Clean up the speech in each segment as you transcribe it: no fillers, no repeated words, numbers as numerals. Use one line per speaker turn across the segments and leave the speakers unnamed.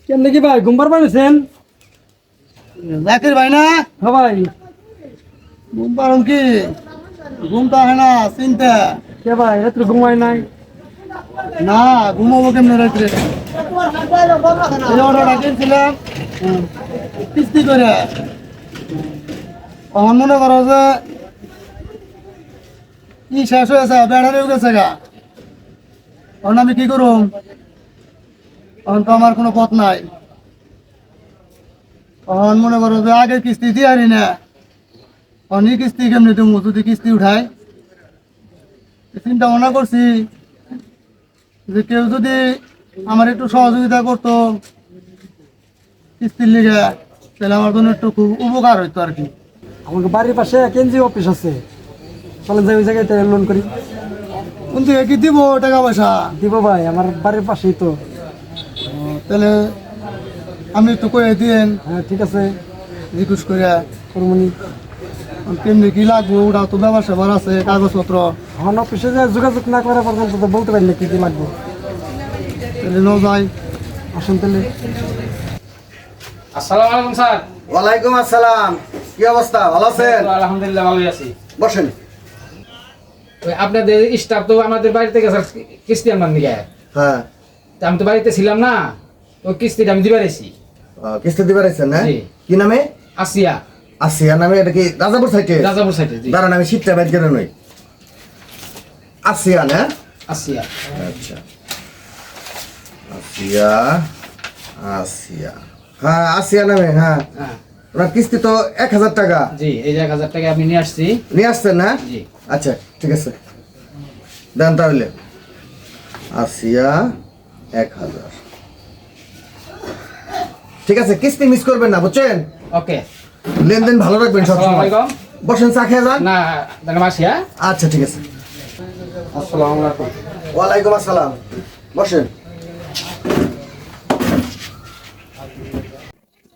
কেমনে কি ভাই ঘুমবার পাইছেন?
জাকির ভাই না?
হ্যাঁ ভাই।
ঘুম পারুন কি? ঘুমটা হয় না চিন্তা।
কে ভাই রাত্রে ঘুমাই নাই?
না ঘুমাবো কেমনে রাত্রে? এই অর্ডারটা কিনছিলাম কিস্তি করে। এখন মনে করো যে কি শেষ হয়েছে বেড়ারেও গেছে গা। এখন আমি কি করুম? এখন তো আমার কোনো পথ নাই। এখন মনে করো যে আগে কিস্তি দিয়ে আনি না, অনেক কিস্তি কেমনি তুমি যদি কিস্তি উঠাই চিন্তা ভাবনা করছি যে কেউ যদি আমার একটু সহযোগিতা করতো কিস্তির লিগে তাহলে আমার জন্য একটু খুব উপকার হইতো আর কি।
আমাকে বাড়ির পাশে কেন্দ্রীয় অফিস আছে, চলে যাই ওই জায়গায় লোন করি।
কোন থেকে কি দিব টাকা পয়সা?
দিব ভাই, আমার বাড়ির পাশেই তো।
তাহলে আপনি একটু করে দিন।
হ্যাঁ ঠিক আছে,
রিকোয়েস্ট করে
করমনি।
কেমনি কি লাগবে ওটা তো ব্যাপার স্যাপার আছে কাগজপত্র।
এখন অফিসে যে যোগাযোগ না করা পর্যন্ত তো বলতে পারি না কি কি লাগবে।
তাহলে ন যাই।
আসুন তাহলে।
আসসালামু আলাইকুম স্যার।
ওয়ালাইকুম আসসালাম। কি অবস্থা, ভালো আছেন?
আলহামদুলিল্লাহ ভালোই আছি।
বসেন।
ওই আপনাদের স্টাফ তো আমাদের বাড়িতে গেছে কিস্তি আনবার নিয়ে।
হ্যাঁ,
তা আমি তো বাড়িতে ছিলাম না, ওই কিস্তিটা আমি দিবার আইছি।
কিস্তি দিবার আছেন না?
জি।
কি নামে?
আসিয়া,
আসিয়া নামে? এটা কি রাজাপুর সাইটে?
রাজাপুর সাইডে। জি,
দাঁড়ান আমি শীতটা বাইর করে নই। আসিয়া না?
আসিয়া।
আচ্ছা, আসিয়া আসিয়া হ্যাঁ আসিয়া নামে। হ্যাঁ,
হ্যাঁ
ওনার কিস্তি তো 1000 টাকা
জি, এই যে 1000 টাকা আমি নিয়ে আসছি।
নিয়ে আসছেন না?
জি।
আচ্ছা ঠিক আছে, দেন তাহলে। আসিয়া 1000। ঠিক আছে, কিস্তি মিস করবেন না, বুঝছেন?
ওকে।
লেনদেন ভালো রাখবেন
আসসালামু
সবসময়।
আলাইকুম।
বসেন, চা খেয়ে যান।
না দেখলাম আসিয়া।
আচ্ছা ঠিক আছে।
আসসালামু আলাইকুম।
ওয়ালাইকুম আসসালাম, বসেন।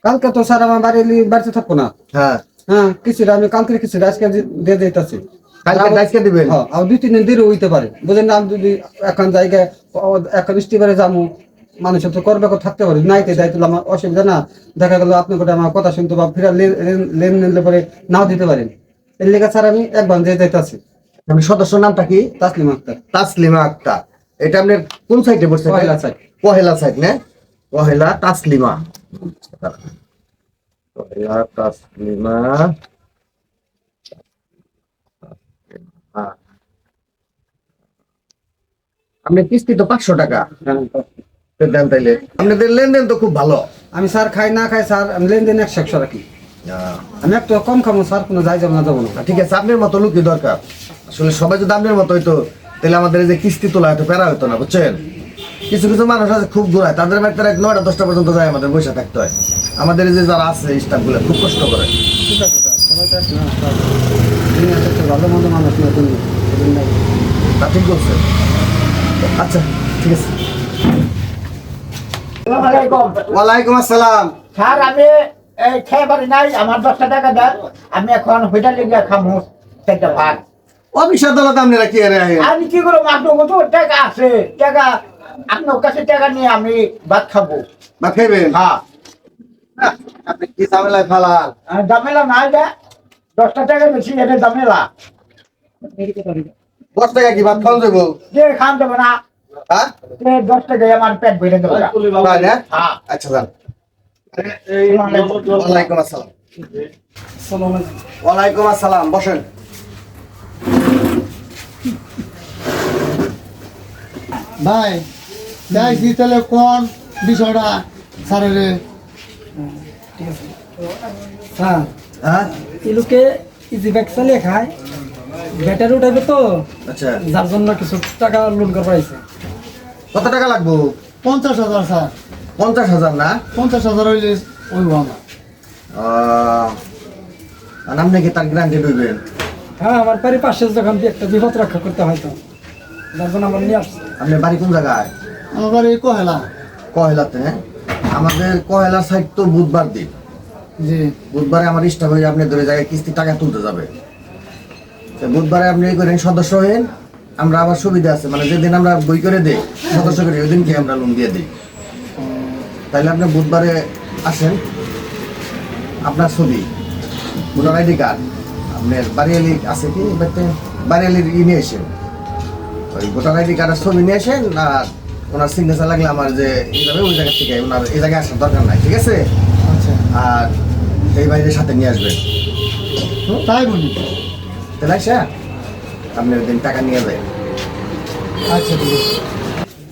কালকে তো স্যার আমার বাড়িতে থাকবো না।
হ্যাঁ,
হ্যাঁ কিছুটা আমি কালকে কিছুটা আজকে দিয়ে দিতেছি।
কালকে আজকে দিবেন?
হ্যাঁ, আর 2-3 দিন দেরি হইতে পারে, বুঝেন না। আমি যদি এখন জায়গায় এখন স্টিমারে যাবো, মানুষের তো করবে থাকতে পারে, নাইতে দায়িত্ব আমার অসুবিধা না। দেখা গেল আপনি করে আমার কথা শুনতে বা ফিরা লেনদেন পরে নাও দিতে পারেন। এর লেগে স্যার আমি একবার দিয়ে দিতেছি।
আমি সদস্য নামটা কি?
তাসলিমা আক্তার।
তাসলিমা আক্তার। এটা আপনার কোন সাইডে বসছে?
পহেলা সাইড।
পহেলা সাইড না? পহেলা তাসলিমা। পহেলা তাসলিমা। হ্যাঁ। আপনার কিস্তি তো 500 টাকা দেন তাইলে। আপনাদের লেনদেন তো খুব ভালো।
আমি স্যার খাই না খাই স্যার, আমি লেনদেন 100 রাখি। আমি একটু কম খাবো স্যার, কোনো যাই যাবো না, যাবো না।
ঠিক আছে, আপনার মতো লোকই দরকার। আসলে সবাই যদি আপনার মতো হইতো তাহলে আমাদের এই যে কিস্তি তোলা হয়তো প্যারা হতো না, বুঝছেন? কিছু কিছু মানুষ আছে খুব ঘোরায়, তাদের বাড়িতে 9টা-10টা পর্যন্ত যায়, আমাদের বসে থাকতে হয়। আমাদের এই যে যারা আছে স্টাফ গুলো খুব কষ্ট করে।
ঠিক আছে স্যার, সবাই তো এক না স্যার। দুনিয়াতে তো ভালো মন্দ মানুষ না তুমি,
তা ঠিক বলছেন। আচ্ছা ঠিক আছে। ওয়ালাইকুম আসসালাম।
স্যার আমি এই খেয়ে পারি নাই, আমার 10টা টাকা দেন, আমি এখন হোটেলে গিয়ে খামু সেটা ভাত।
অফিস আদালত আপনারা কি আরে
আমি কি করবো, আপনার কত টাকা আছে, টাকা আপনার কাছে টাকা নিয়ে আমি ভাত খাবো।
বা খাইবেন?
হ্যাঁ,
আপনি কি ঝামেলায় ফালান?
আর ঝামেলা নাই যে 10টা টাকা বেশি, এটা ঝামেলা
10 টাকা কি ভাত খাওয়া যাবো?
যে খান দেবো না,
হ্যাঁ,
10 টাকায় আমার পেট ভরে দেবো।
তাই না?
হ্যাঁ,
আচ্ছা যান। ওয়ালাইকুম আসসালাম। ওয়ালাইকুম আসসালাম, বসেন।
ভাই যাইছি তাহলে কোন বিষয়টা স্যারের?
হ্যাঁ,
হ্যাঁ,
এই লোকে ইজি ব্যাগ চালিয়ে খায়, ব্যাটারি উঠাইবে তো,
আচ্ছা।
যার জন্য কিছু টাকা লোন করবার আইছে।
কত টাকা লাগবো?
50,000 স্যার।
50,000 না?
50,000 হইলে ওই আমার।
আর আপনি কি তার গ্রান্টে ডুববেন?
হ্যাঁ, আমার বাড়ির পাশে যখন একটা বিপদ রক্ষা করতে হয় তো, যার জন্য আমার নিয়ে আসছে।
আপনার বাড়ি কোন জায়গায়?
আমার বাড়ি কহেলা।
কহেলাতে? হ্যাঁ, আমাদের কহেলা সাইড তো বুধবার দিন।
জি।
বুধবারে আমার স্টাফ হয়ে আপনি ধরে জায়গায় কিস্তি টাকা তুলতে যাবে। তো বুধবারে আপনি এই করেন, সদস্য হয়েন। আমরা আবার সুবিধা আছে, মানে যেদিন আমরা বই করে দিই সদস্য করে ওই দিনকে আমরা লোন দিয়ে দিই। তাহলে আপনি বুধবারে আসেন, আপনার ছবি, ভোটার আইডি কার্ড, আপনার বাড়িয়ালি আছে কি বাড়িতে, বাড়িয়ালির নিয়ে আসেন, ওই ভোটার আইডি কার্ডের ছবি নিয়ে আসেন। আর ওনার সিগনেচার লাগলে আমার যে এইভাবে ওই জায়গা থেকে ওনার এই জায়গায় আসার দরকার নাই, ঠিক আছে?
আচ্ছা
আর এই বাইরের সাথে নিয়ে আসবেন,
তো তাই বলি।
তাহলে আসা আপনি ওই দিন টাকা নিয়ে যায়।
আচ্ছা ঠিক আছে।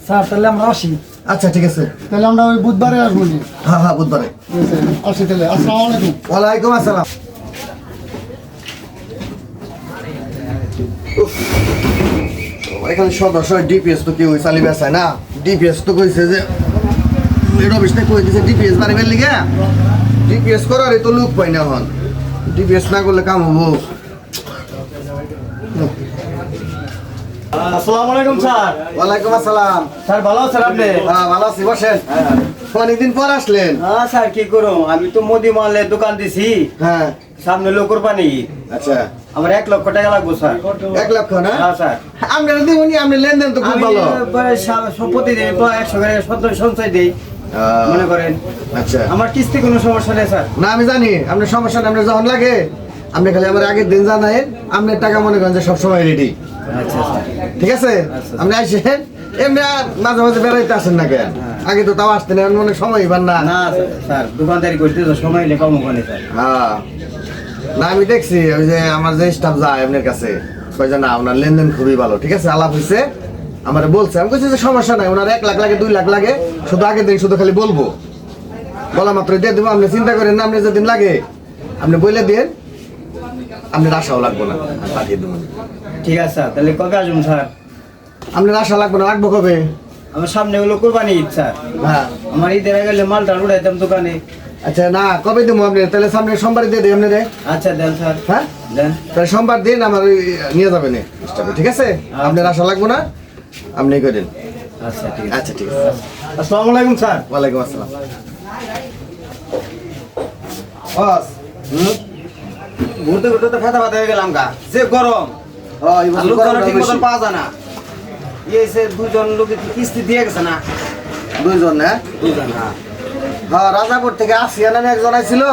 স্যার তাহলে আমরা আসি।
আচ্ছা ঠিক আছে,
তাহলে আমরা ওই বুধবারে আসবো নি।
হ্যাঁ হ্যাঁ বুধবারে।
ঠিক আছে, আসি তাহলে। আসসালামু আলাইকুম।
ওয়ালাইকুম আসসালাম। এখানে সদস্য ডিপিএস তো কেউ চালি বেসায় না, ডিপিএস তো কইছে যে রবিশটা কই দিছে ডিপিএস বাড়িবার লিগে, ডিপিএস করার তো লোক পাই না হন, ডিপিএস না করলে কাম হবো।
আসসালামু আলাইকুম স্যার।
ওয়ালাইকুম আসসালাম।
স্যার ভালো আছেন আপনি?
হ্যাঁ ভালো আছি, বসেন। অনেকদিন পর আসলেন।
হ্যাঁ স্যার কি করুন, আমি তো মুদি মালের দোকান দিছি,
হ্যাঁ
সামনে লোকর পানি।
আচ্ছা,
আমার 1 লক্ষ টাকা লাগবে স্যার।
1 লক্ষ না?
হ্যাঁ স্যার।
আপনারা দিবনি, আপনি লেনদেন তো খুব
আমি
ভালো।
প্রতিদিন 100 করে সঞ্চয় দিই, মনে করেন।
আচ্ছা,
আমার কিস্তি কোনো সমস্যা নেই স্যার।
না আমি জানি আপনার সমস্যা নেই, আপনার যখন লাগে আপনি খালি আমার আগের দিন জানায়েন, আপনার টাকা মনে করেন যে সবসময় রেডি,
আচ্ছা স্যার।
ঠিক আছে? আপনি আসেন, এমনি আর মাঝে মাঝে বেড়াইতে আসেন না কেন? আগে তো তাও আসতেন, এখন মনে সময় পান না।
না স্যার, দোকানদারি করতে তো সময় নেই, কম ওখানে স্যার।
হ্যাঁ, না আমি দেখছি ওই যে আমার যে স্টাফ যায় আপনার কাছে, কই যে না ওনার লেনদেন খুবই ভালো, ঠিক আছে? আলাপ হয়েছে, আমার বলছে, আমি বলছি যে সমস্যা নাই, ওনার 1 লাখ লাগে 2 লাখ লাগে, শুধু আগের দিন শুধু খালি বলবো, বলা মাত্র দিয়ে দেবো। আপনি চিন্তা করেন না, আপনি যেদিন লাগে আপনি বলে দিন, আপনার আশাও লাগবো না, আমি পাঠিয়ে দেবো।
ঠিক আছে স্যার, তাহলে কবে আসবেন স্যার?
আপনার আশা লাগবে না, লাগবো কবে?
আমার সামনে হলো কোরবানি ঈদ স্যার,
হ্যাঁ
আমার ঈদের আগে গেলে মালটা উঠাইতাম দোকানে।
আচ্ছা, না কবে দেবো আপনি? তাহলে সামনে সোমবার দিয়ে দিই আপনার।
আচ্ছা দেন স্যার,
হ্যাঁ
দেন।
তাহলে সোমবার দিন আমার ওই নিয়ে যাবেন স্টাফে, ঠিক আছে? আপনার আশা লাগবো না, আপনি করেন।
আচ্ছা ঠিক আছে।
আচ্ছা ঠিক আছে।
আসসালামু আলাইকুম স্যার।
ওয়ালাইকুম আসসালাম। বস,
ঘুরতে ঘুরতে তো ফেতা ফাতা হয়ে গেলাম গা, যে গরম,
এই বছর
লোক
গরমটা
ঠিক মতন
বেশি।
পাওয়া যায় না। এই সে 2 জন লোকে কিস্তি দিয়ে গেছে না,
2 জন না?
2 জন। হ্যাঁ
হ্যাঁ, রাজাপুর থেকে আসিয়া নামে একজন আইছিল,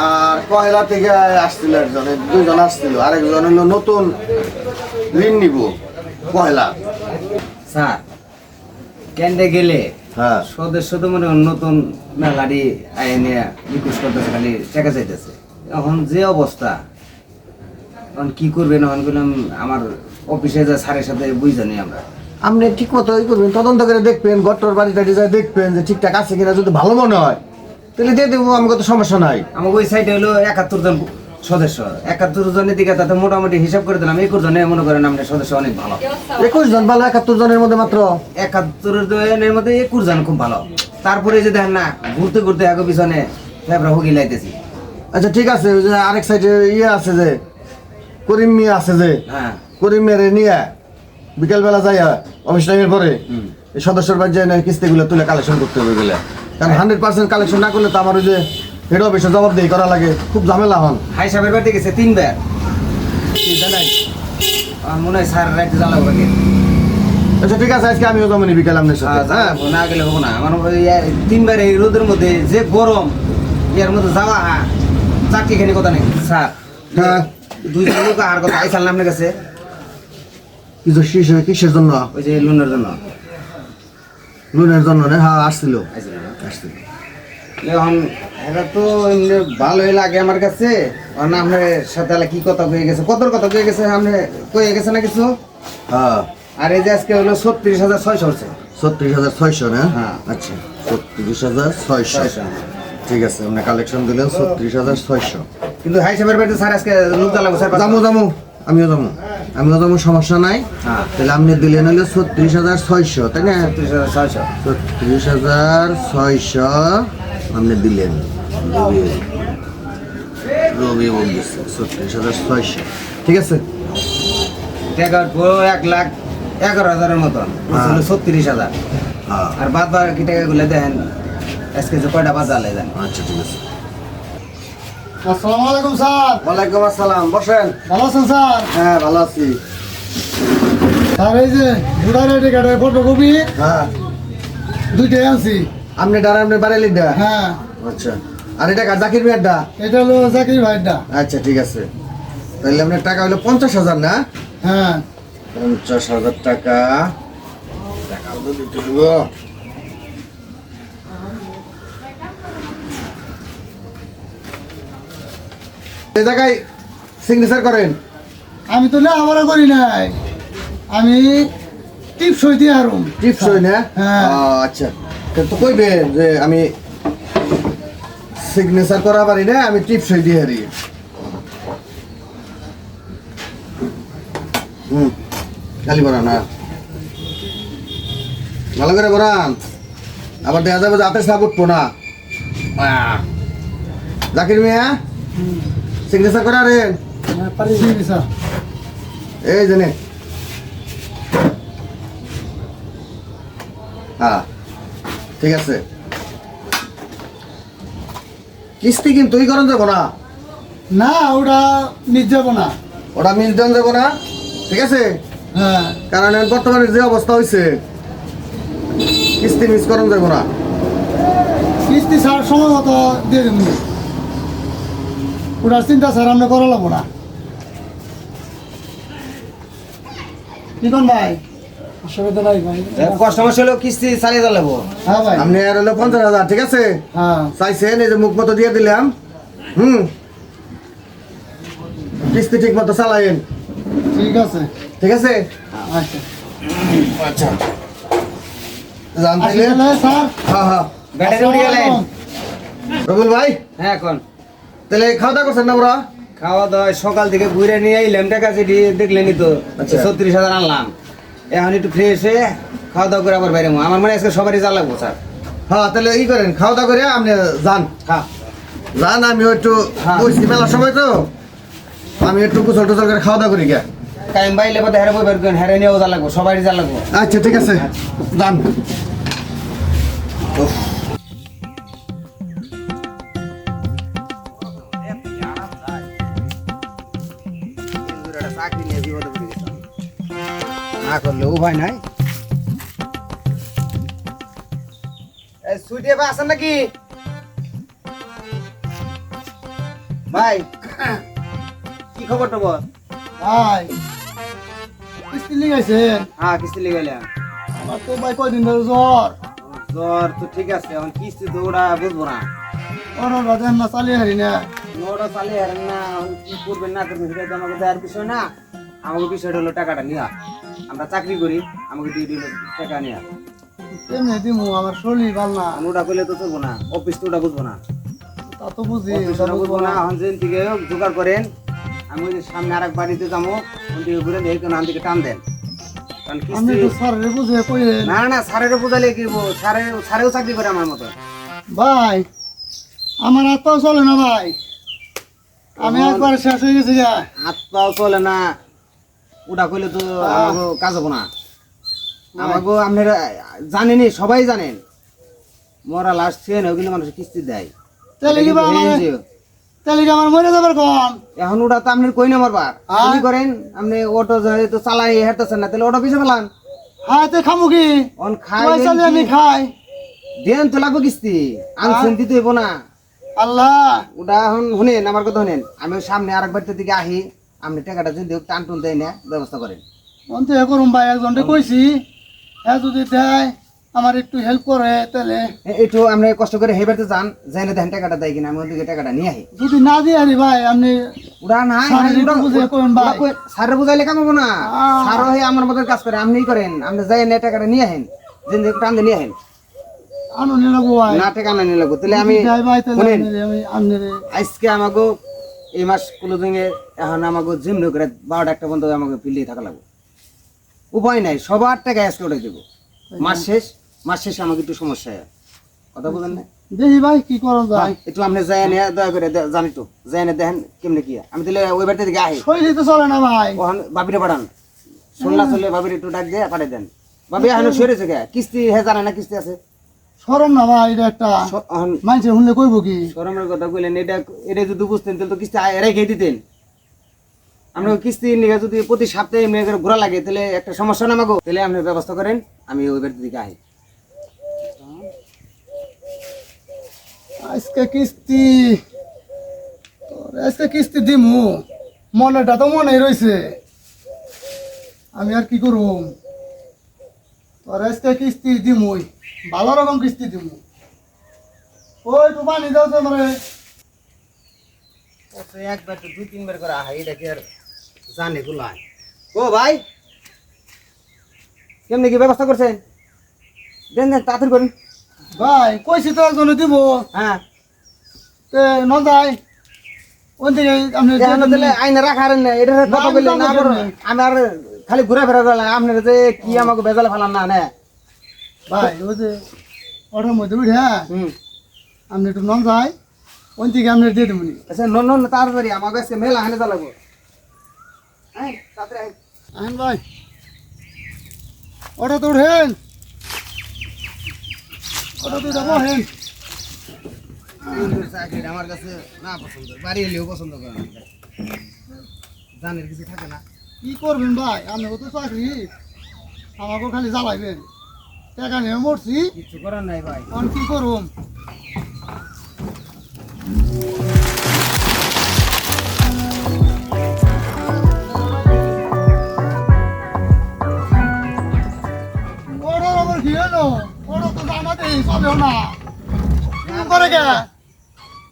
আর কয়লা থেকে আসছিল একজন, 2 জন আসছিল, আরেকজন হলো নতুন ঋণ নিব কয়লা।
স্যার, কেন্দ্রে গেলে
হ্যাঁ
সদস্য তো মনে হয় নতুন মেলাডি আইনে রিকোয়েস্ট করতেছে, খালি টাকা চাইতেছে। এখন যে অবস্থা, এখন কি করবেন? এখন বললাম আমার অফিসে যা স্যারের সাথে বুঝজানি আমরা।
আপনি ঠিক মতো ই করবেন, তদন্ত করে দেখবেন, গট্টর বাড়ি টাড়ি যায় দেখবেন যে ঠিকঠাক আছে কিনা, যদি ভালো মনে হয় তাহলে দিয়ে দেবো, আমাকে তো সমস্যা নাই।
আমার ওই সাইডে হলো 71 জন সদস্য, 71 জনের দিকে তাতে মোটামুটি হিসাব করে দিলাম 21 জনে মনে করেন আমাদের সদস্য অনেক ভালো।
21 জন ভালো, 71 জনের মধ্যে মাত্র
71 জনের মধ্যে 21 জন খুব ভালো। তারপরে যে দেখেন না, ঘুরতে ঘুরতে আগে পিছনে ফেবরা হুগি লাইতেছি।
আচ্ছা ঠিক আছে, ওই যে আরেক সাইডে ইয়ে আছে যে করিম মিয়া আছে যে,
হ্যাঁ
করিম মেরে নিয়ে বিকেলবেলা যাইয়া অফিস টাইমের পরে এই সদস্যর বাড়ি যায় না, কিস্তিগুলো তুলে কালেকশন করতে হবে গেলে, কারণ 100% কালেকশন না করলে তো আমার ওই যে হেড অফিসে জবাবদিহি করা লাগে, খুব ঝামেলা হন।
হাই সাহেবের বাড়িতে গেছে 3 বার, চিন্তা নাই। আমার মনে হয় স্যার রাইতে জ্বালাবো আগে।
আচ্ছা ঠিক আছে, আজকে আমিও যাবো বিকেল আপনার সাথে। হ্যাঁ
না গেলে হবো না। আমার 3 বার এই রোদের মধ্যে যে গরম, এর মধ্যে যাওয়া চাকরি খানি কথা নেই স্যার।
হ্যাঁ
2 জন লোক আর কথা আইসাল নামনে গেছে
কিছু কিসের জন্য?
ওই যে লোনের জন্য
লোনের জন্য না? হ্যাঁ আসছিল
আইছিল না?
আসছিল।
এখন এটা তো এমনি ভালোই লাগে আমার কাছে। এখন আপনার সাথে কি কথা হয়ে গেছে, কত কথা হয়ে গেছে, আপনি কয়ে গেছে না কিছু?
হ্যাঁ
আর এই যে আজকে হলো 36,600 হচ্ছে।
36,600 না?
হ্যাঁ।
আচ্ছা 36,600, ঠিক আছে। আপনি কালেকশন দিলেন 36,600।
কিন্তু হাই সাহেবের বাড়িতে স্যার আজকে লোক জ্বালাবো স্যার।
যাবো আমিও যাবো, সমস্যা নাই।
হ্যাঁ।
তাহলে আপনি দিলেন হলো 36,600, তাই না?
36,600।
36,600 আপনি দিলেন, রবি বলতেছে 36,600, ঠিক আছে।
টাকা 1,11,000 মতন,
হ্যাঁ।
36,000।
হ্যাঁ
আর বাদ বাকি টাকাগুলো দেন আজকে যে কয়টা বাজার দেন।
আচ্ছা ঠিক আছে।
আসসালামু আলাইকুম স্যার।
ওয়ালাইকুম আসসালাম, বসেন।
ভালো আছেন স্যার?
হ্যাঁ ভালো আছি।
স্যার এই যে ভোটার আইডি কার্ডের ফটোকপি
হ্যাঁ
2টাই আনছি,
আপনি ডার আপনি বাড়াইলি দা
হ্যাঁ
আচ্ছা আর এটা কার জাকির মিয়ার দা
এটা হলো জাকির ভাইটা।
আচ্ছা ঠিক আছে তাহলে আপনার টাকা হলো 50,000 না
হ্যাঁ
50,000 টাকা টাকা তো দিতে হইব এই জায়গায় সিগনেচার করেন
আমি তো লেখাপড়া করি নাই, আমি টিপসই দিয়ে হারুম।
টিপস হই না
হ্যাঁ।
আচ্ছা তো কইবেন যে আমি সিগনেচার করা পারি না আমি টিপস হই দিয়ে হারি খালি বড় না ভালো করে বরান আবার দেখা যাবে যে হাতে সাপ উঠবো না জাকির মিয়া সিগনেচার করা রে
হ্যাঁ, পারি।
জি স্যার।
এই জেনে হ্যাঁ ঠিক আছে কিস্তি কিন্তু তুই করেন যাবো না
না ওটা মিস যাবো না।
ওটা মিল দেন যাবো না ঠিক আছে
হ্যাঁ
কারণ এখন বর্তমানে যে অবস্থা হয়েছে কিস্তি মিস করেন যাবো না
কিস্তি স্যার সময় মতো দিয়ে দেবো, ওটার চিন্তা স্যার আমরা করা লাগবো না। কি কোন ভাই?
অসুবিধা নাই ভাই।
কষ্ট মশা হলো কিস্তি চালিয়ে যাবো।
হ্যাঁ ভাই।
আপনি আর হলো 50,000 ঠিক আছে
হ্যাঁ
চাইছেন এই যে মুখ মতো দিয়ে দিলাম কিস্তি ঠিক মতো চালাইন
ঠিক আছে।
ঠিক আছে
আচ্ছা
আচ্ছা জানতে
আসলে স্যার
হ্যাঁ হ্যাঁ
ব্যাটারি উঠে গেলেন।
রবুল ভাই
হ্যাঁ এখন
তাহলে খাওয়া দাওয়া করছেন না ওরা
খাওয়া দাওয়া সকাল থেকে ঘুরে নিয়ে আইলাম, টাকা চিঠি দেখলেনি তো,
আচ্ছা।
36,000 আনলাম। এখন একটু ফ্রেশ হয়ে খাওয়া দাওয়া করে আবার বাইরে যাবো। আমার মনে হয় আজকে সবারই যা লাগবো স্যার।
হ্যাঁ তাহলে ই করেন খাওয়া দাওয়া করে আপনি যান
হ্যাঁ
যান আমি একটু
হ্যাঁ।
বসছি মেলার সময় তো আমি একটু গোসল টোসল করে খাওয়া দাওয়া করি গে
টাইম বাইলে বোধ হেরে বই বের করেন, হেরে নিয়েও যা লাগবো, সবারই যা লাগবো।
আচ্ছা ঠিক আছে যান
না করলে উপায় নাই। সুইটে ভাই আছেন নাকি ভাই? কি খবর টবর?
ভাই কিস্তি লিখাইছেন?
হ্যাঁ কিস্তি লিগাইলাম।
আমার তো ভাই কয়দিন ধরে জ্বর,
জ্বর তো ঠিক আছে, এখন কিস্তি তো ওরা বুঝবো না।
ওর রাতের না চালিয়ে হারি না।
ওটা চালিয়ে হারেন না, এখন কি করবেন না করবেন সেটা তো আমাকে দেওয়ার বিষয় না। আমাকে বিষয়টা হলো টাকাটা নেওয়া, আমরা চাকরি করি, আমাকে দিয়ে দিল টাকা নেওয়া।
এমনি দিমু, আমার শরীর ভাল না।
ওটা করলে তো চলবো না, অফিস তো ওটা বুঝবো না,
তা তো বুঝি,
অফিস
ওটা
ওটা বুঝবো না। এখন যেদিন থেকে জোগাড় করেন, আমি ওই যে সামনে আর এক বাড়িতে যাবো, ওখান থেকে ঘুরে দেখি কেন দিকে টান দেন। কারণ
আমি
কিস্তি
তো স্যারের বুঝে কইলেন।
না না স্যারেরও বোঝালে কি স্যারেও চাকরি করে আমার মতো।
ভাই আমার হাত পাও চলে না ভাই, আমি একবার শেষ হয়ে গেছি গা।
হাত পাও চলে না, ওটা করলে তো আমাকে কাজ হবো না। আমাকে আপনারা জানেনই, সবাই জানেন মরা লাস্ট চেন কিন্তু মানুষ কিস্তি দেয়।
তাহলে কি
এটা কিন্তু
ভাই
NGO
তাহলে কি আমার মরে যাবার কোন?
এখন ওটা তো আপনার কই না মারবার
হ্যাঁ।
কি করেন আপনি অটো তো চালাই হেঁটেছেন না, তাহলে অটো পিছে ফেলান।
হ্যাঁ তো খামু কি?
অন খাই
তোমার চালিয়ে আমি খাই।
দেন তো লাগবে কিস্তি, আনছেন দিতে হইব না।
আল্লাহ
ওটা এখন শুনেন, আমার কথা শুনেন, আমি ওই সামনে আর একবার দিকে আহি, আপনি টাকাটা যদি টান টুন দেয় না ব্যবস্থা করেন।
অন্ত এ করুম ভাই, একজনকে কইছি, হ্যাঁ যদি দেয় আমার একটু হেল্প করে তাহলে।
একটু আপনি কষ্ট করে হেবারতে যান, যাই না দেখেন টাকাটা দেয় কিনা, আমি ওদিকে টাকাটা নিয়ে আহি।
যদি না দিয়ে আরি ভাই আপনি
ওরা না
স্যারের একটু বুঝিয়ে কইন ভাই।
স্যারের বুঝাইলে কাম হবো না,
আহ।
স্যারও হয়ে আমার মতো কাজ করে, আপনিই করেন। আপনি যাই না টাকাটা নিয়ে আহেন, যেন টান দিয়ে নিয়ে আহেন।
আনো নিয়ে লাগবো ভাই।
না টাকা না নিয়ে লাগবো, তাহলে আমি
যাই ভাই তাহলে
শুনেন,
আমি আনলে
আজকে আমাকে এই মাস ক্লোজিং এ এখন আমাকে জিম করে 12টা 1টা পর্যন্ত আমাকে ফিল্ডে থাকা লাগবে। উপায় নাই, সবার টাকা আজকে উঠে দেবো। মাস শেষে আমাকে একটু সমস্যা হয়, কথা বলেন না।
দেখি ভাই কি করা যায়।
একটু আপনি যাই নিয়ে দয়া করে জানি তো যাই না দেখেন কেমনে কি। আমি তাহলে ওই বাড়িতে দিকে আহি,
শরীর তো চলে না ভাই।
ওখান বাবিরে পাঠান, শুনলা চললে বাবির একটু ডাক দিয়ে পাঠিয়ে দেন। বাবি এখন সরেছে গে, কিস্তি হে জানে না কিস্তি আছে।
সরম না ভাই, এটা একটা মানছে শুনলে কইব কি?
শরমের কথা কইলেন, এটা যদি বুঝতেন তাহলে তো কিস্তি রেখে দিতেন। আমরা কিস্তি নিয়ে যদি প্রতি সপ্তাহে এমনি করে ঘোরা লাগে তাহলে একটা সমস্যা না আমাকে। তাহলে আপনি ব্যবস্থা করেন, আমি ওই বাড়ির দিকে আহি।
আজকে কিস্তি আজকে কিস্তি দিমু মনেটা তো মনে রয়েছে আমি আর কি করব তোর আজকে কিস্তি দিমুই ভালো রকম কিস্তি দিমু ওই তো পানি দাও তো মানে
একবার তো 2-3 বার করে আহা এটা কি আর জানে গুলাই ও ভাই কেমনে কি ব্যবস্থা করছেন দেন দেন তাড়াতাড়ি করুন
ভাই কইছি তো একজনে দিব
হ্যাঁ
তে ন যায় ওই দিকে আপনি
এখন দিলে আইনে রাখার না এটা কথা
আমি
বললে
তো
না
আমার
বড়
জন্য।
আমি আর খালি ঘুরে ফেরা করলাম আপনার যে কি আমাকে বেজালে ফেলান না না
ভাই ওই যে অটোর মধ্যে উঠে
হুম
আপনি একটু ন যায় ওই দিকে আপনি দিয়ে দেবো
আচ্ছা নন তাড়াতাড়ি আমাকে আজকে মেলা হানে লাগবো হ্যাঁ তাড়াতাড়ি আইন।
আহেন ভাই অটো তো উঠেন অটো তো যাবো হেন
সুন্দর চাকরি আমার কাছে না পছন্দ বাড়ি এলেও পছন্দ করে না জানের কিছু থাকে না
কি করবেন ভাই আপনি তো চাকরি আমাকে খালি জ্বালাইবেন টাকা নিয়ে মরছি
কিছু করার নাই ভাই
এখন কি করুম ওটার আবার কি হলো ওটা তো জানা দেই সবেও না কি করে গে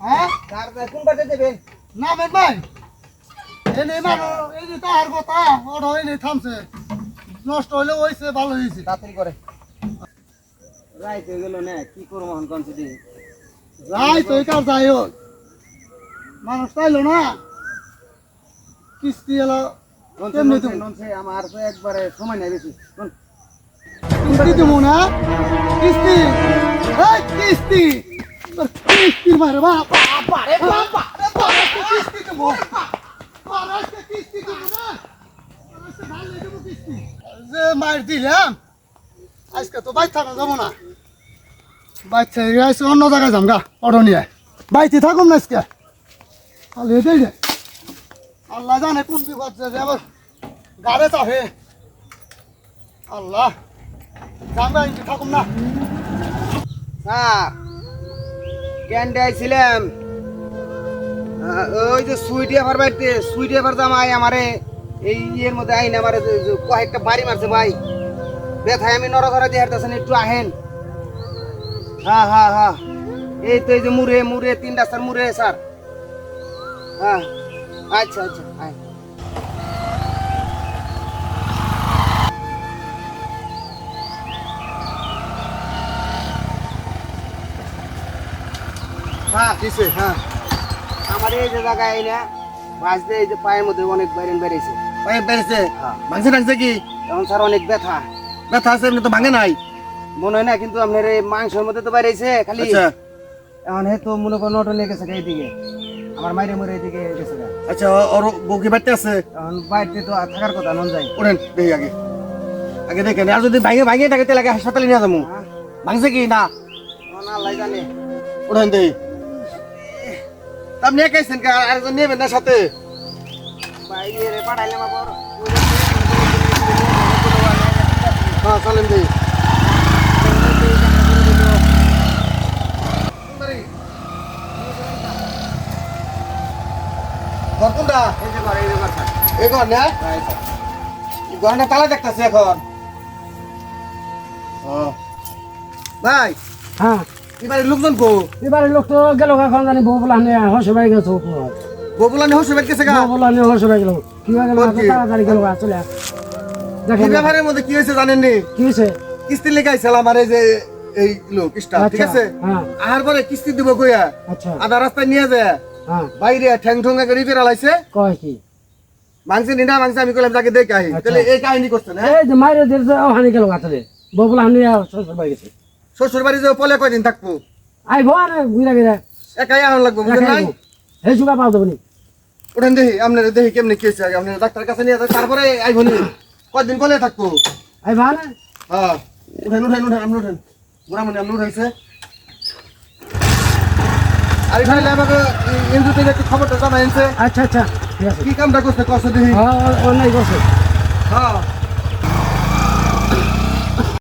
হ্যাঁ
তার কোন পাশে দেবেন
না মেন ভাই এনে মানো এই যে তার কথা ওটা এনে থামছে নষ্ট হইলে হইছে ভালো হয়েছে
তাড়াতাড়ি করে রাইত হয়ে গেল না কি করবো এখন কনসিডি
যাই তো কার যাই হোক মানুষ চাইলো না কিস্তি এলো কেমনি তুমি
আমার তো একবারে সময় নেই বেশি শোন,
কিস্তি দেবো না কিস্তি এই কিস্তি তোর কিস্তি মারে বাবা
বারে বাবা
কিস্তি দেবো আজকে কিস্তি দেবো না আজকে ভালো দেবো কিস্তি যে মার দিলাম আজকে তো বাইক থাকা যাবো না বাইক থেকে আজকে অন্য জায়গায় যাম গা অটো নিয়ে বাইতে থাকুন না আজকে খালি এটাই রে আল্লাহ জানে কোন বিপদ যে আবার গাড়ে চাপে আল্লাহ যাম গা ইনকে থাকুন না
স্যার ক্যান্ডে আইছিলাম ওই যে সুইট এবার বাড়িতে সুইট এবার জামাই আমারে এই ইয়ের মধ্যে আইন আমারে কয়েকটা বাড়ি মারছে ভাই ব্যথায় আমি নড়াধরা দিয়ে হারতেছেন একটু আহেন হ্যাঁ হ্যাঁ হ্যাঁ এই তো এই যে মুড়ে মুড়ে 3 রাস্তার মুড়ে স্যার হ্যাঁ আচ্ছা আচ্ছা আয় হ্যাঁ কিসে হ্যাঁ আমার এই যে জায়গায় এই না ভাজতে এই যে পায়ের মধ্যে অনেক বাইরেন বেড়েছে
পায়ে বেড়েছে
হ্যাঁ।
ভাঙছে টাঙছে কি
এখন স্যার অনেক ব্যথা
ব্যথা আছে এমনি তো ভাঙে নাই
মনে হয় না কিন্তু আপনার এই মাংসের মধ্যে তো বাইরেছে খালি
আচ্ছা
এখন হে তো মনে করেন অটো নিয়ে গেছে এইদিকে আমার মাইরে মরে এইদিকে গেছে গা।
আচ্ছা ওর বউকি বাড়তে আছে
এখন বাড়িতে তো থাকার কথা নন যায়
ওরেন দেখি আগে আগে দেখেন আর যদি ভাঙে ভাঙে থাকে তাহলে আগে হাসপাতালে নিয়ে যাবো
হ্যাঁ।
ভাঙছে কি না
এখন আল্লাহ জানে
ওরেন দেখি আপনি একাইছেন কা আরেকজন নেবেন না সাথে
বাইরে রে পাঠাইলাম আবার
হ্যাঁ চলেন দেখি ঘর কোনটা
এই যে ঘরে এই যে ঘর স্যার।
এই ঘর না
হ্যাঁ, স্যার।
ঘরটা তালা দেখতেছি এখন ও ভাই
হ্যাঁ
এবারে লোকজন কো
এবারে লোক তো গেল এখন জানি বউ বলা নিয়ে হসে বাই গেছে
ববুলানি হোসে বের গেছে গা
বউ বলা নিয়ে হসে বাই গেল কি হয়ে গেল
কোন কি?
তাড়াতাড়ি গেল চলে
এই
দেখেন
ব্যাপারের মধ্যে কি হয়েছে জানেন নি
কি হয়েছে
কিস্তি লেগে আইছিলাম আমার এই যে এই লোক স্টাফ ঠিক
আচ্ছা,
আছে
হ্যাঁ।
আর পরে কিস্তি দিব কইয়া
আচ্ছা
আধা রাস্তায় নিয়ে যায়
হ্যাঁ
বাইরে ঠ্যাং ঠং করে রিপেয়ার লাইছে
কয় কি
মাংসে নিনা মাংসে আমি কইলাম যাকে দেখে আহি
আচ্ছা।
তাহলে এই কাহিনী করছেন হ্যাঁ
এই যে মাইরে দিল হানি গেল গাতলে বউ বলা নিয়ে শ্বশুর বাই গেছে
শ্বশুর বাড়ি যে পলে কয়দিন থাকবো
আই ভোয়ান ঘুরা গেলে
একাই আহন লাগবো বুঝলেন নাই
এই সুগা পাও দেবনি
ওঠেন দেখি আপনার দেখি কেমনি কি হয়েছে আগে আপনার ডাক্তারের কাছে নিয়ে যায় তারপরে আইবনি কয়দিন কলে থাকবো
আই ভান
হ্যাঁ উঠেন উঠেন উঠেন আপনি উঠেন বুড়ামণি আপনি উঠেছে আর এখানে আমাকে এনজিওতে একটু খবরটা জানাইছে
আচ্ছা আচ্ছা ঠিক আছে
কি কামটা করতে কষ্ট দেখি
হ্যাঁ অনেক বসে
হ্যাঁ